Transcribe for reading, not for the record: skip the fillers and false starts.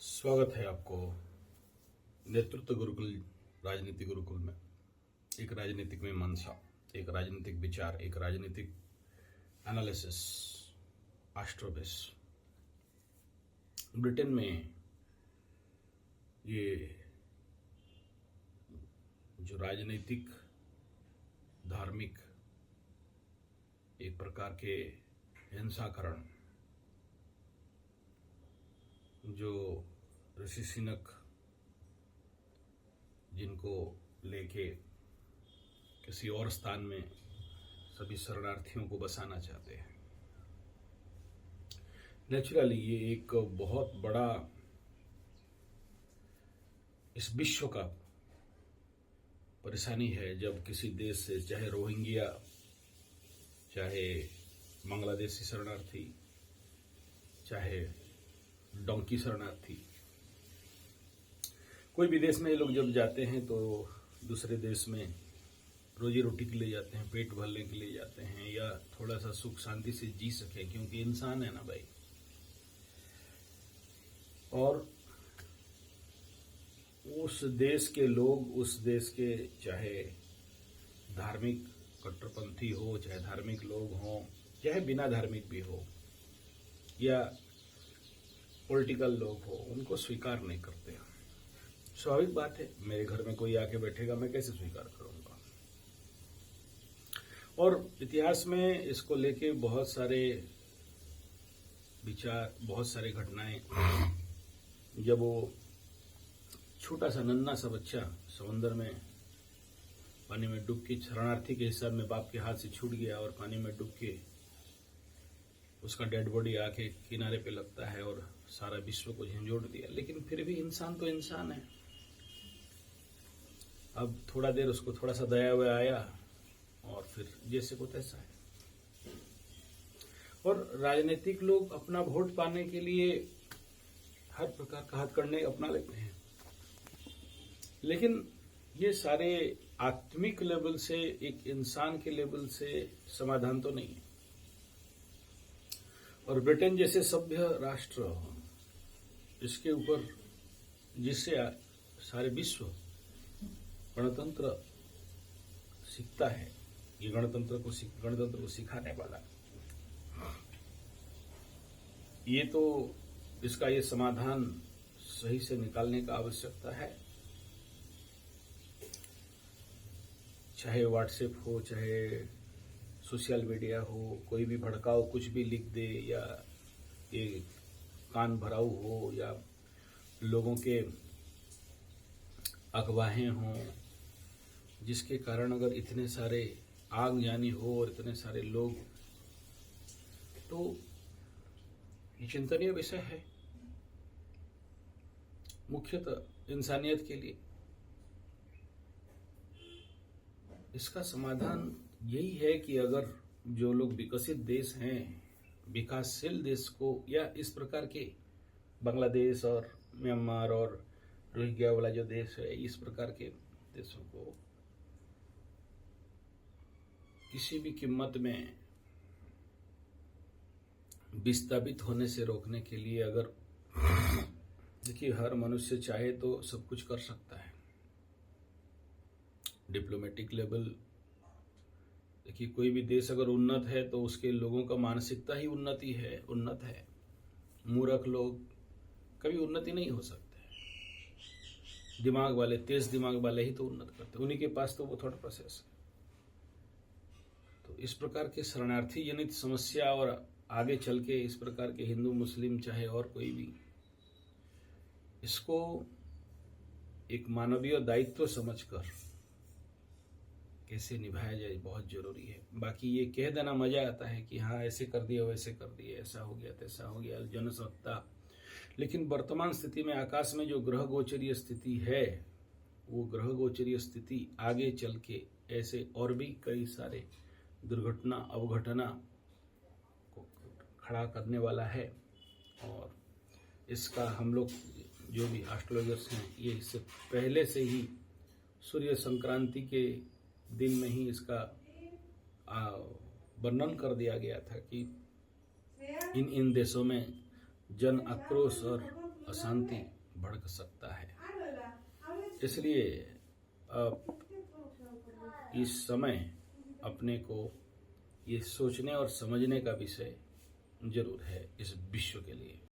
स्वागत है आपको नेतृत्व गुरुकुल राजनीति गुरुकुल में। एक राजनीतिक मीमांसा, एक राजनीतिक विचार, एक राजनीतिक एनालिसिस, एस्ट्रोबिस। ब्रिटेन में ये जो राजनीतिक धार्मिक एक प्रकार के हिंसाकरण जो ऋषि सुनक जिनको लेके किसी और स्थान में सभी शरणार्थियों को बसाना चाहते हैं। नेचुरली ये एक बहुत बड़ा इस विश्व का परेशानी है जब किसी देश से, चाहे रोहिंग्या, चाहे बांग्लादेशी शरणार्थी, चाहे डोंकी शरणार्थी, कोई भी देश में ये लोग जब जाते हैं तो दूसरे देश में रोजी रोटी के लिए जाते हैं, पेट भरने के लिए जाते हैं, या थोड़ा सा सुख शांति से जी सके, क्योंकि इंसान है ना भाई। और उस देश के लोग, उस देश के चाहे धार्मिक कट्टरपंथी हो, चाहे धार्मिक लोग हों, चाहे बिना धार्मिक भी हो, या पॉलिटिकल लोग हो, उनको स्वीकार नहीं करते। स्वाभाविक बात है, मेरे घर में कोई आके बैठेगा, मैं कैसे स्वीकार करूंगा। और इतिहास में इसको लेके बहुत सारे विचार, बहुत सारी घटनाएं, जब वो छोटा सा नन्हा सा बच्चा समंदर में पानी में डूब के शरणार्थी के हिसाब में बाप के हाथ से छूट गया और पानी में डूब के उसका डेड बॉडी आके किनारे पे लगता है और सारा विश्व को झंझोड़ दिया। लेकिन फिर भी इंसान तो इंसान है। अब थोड़ा देर उसको थोड़ा सा दया हुआ आया और फिर जैसे को तैसा है। और राजनीतिक लोग अपना वोट पाने के लिए हर प्रकार का हथकंडे अपना लेते हैं, लेकिन ये सारे आत्मिक लेवल से, एक इंसान के लेवल से समाधान तो नहीं है। और ब्रिटेन जैसे सभ्य राष्ट्र, इसके ऊपर जिससे सारे विश्व गणतंत्र सीखता है, ये गणतंत्र को सिखाने वाला, ये तो इसका ये समाधान सही से निकालने का आवश्यकता है। चाहे व्हाट्सएप हो, चाहे सोशल मीडिया हो, कोई भी भड़काओ कुछ भी लिख दे, या ये कान भराऊ हो, या लोगों के अफवाहें हों, जिसके कारण अगर इतने सारे आगजनी हो और इतने सारे लोग, तो ये चिंतनीय विषय है मुख्यतः इंसानियत के लिए। इसका समाधान यही है कि अगर जो लोग विकसित देश हैं, विकासशील देश को, या इस प्रकार के बांग्लादेश और म्यांमार और रोहिंग्या वाला जो देश है, इस प्रकार के देशों को किसी भी कीमत में विस्थापित होने से रोकने के लिए, अगर देखिए हर मनुष्य चाहे तो सब कुछ कर सकता है। डिप्लोमेटिक लेवल, देखिए कोई भी देश अगर उन्नत है तो उसके लोगों का मानसिकता ही उन्नत है। मूर्ख लोग कभी उन्नति नहीं हो सकते। दिमाग वाले, तेज दिमाग वाले ही तो उन्नत करते, उन्हीं के पास तो वो थॉट प्रोसेस है। तो इस प्रकार के शरणार्थी जनित समस्या, और आगे चल के इस प्रकार के हिंदू मुस्लिम चाहे और कोई भी, इसको एक मानवीय दायित्व समझकर कैसे निभाया जाए बहुत जरूरी है। बाकी ये कह देना मजा आता है कि हाँ ऐसे कर दिया, वैसे कर दिया, ऐसा हो गया, तैसा हो गया, जनसत्ता। लेकिन वर्तमान स्थिति में आकाश में जो ग्रह गोचरीय स्थिति है, वो ग्रह गोचरीय स्थिति आगे चल के ऐसे और भी कई सारे दुर्घटना, अवघटना को खड़ा करने वाला है। और इसका हम लोग जो भी एस्ट्रोलॉजर्स हैं, ये इससे पहले से ही सूर्य संक्रांति के दिन में ही इसका वर्णन कर दिया गया था कि इन देशों में जन आक्रोश और अशांति भड़क सकता है। इसलिए अब इस समय अपने को ये सोचने और समझने का विषय जरूर है इस विश्व के लिए।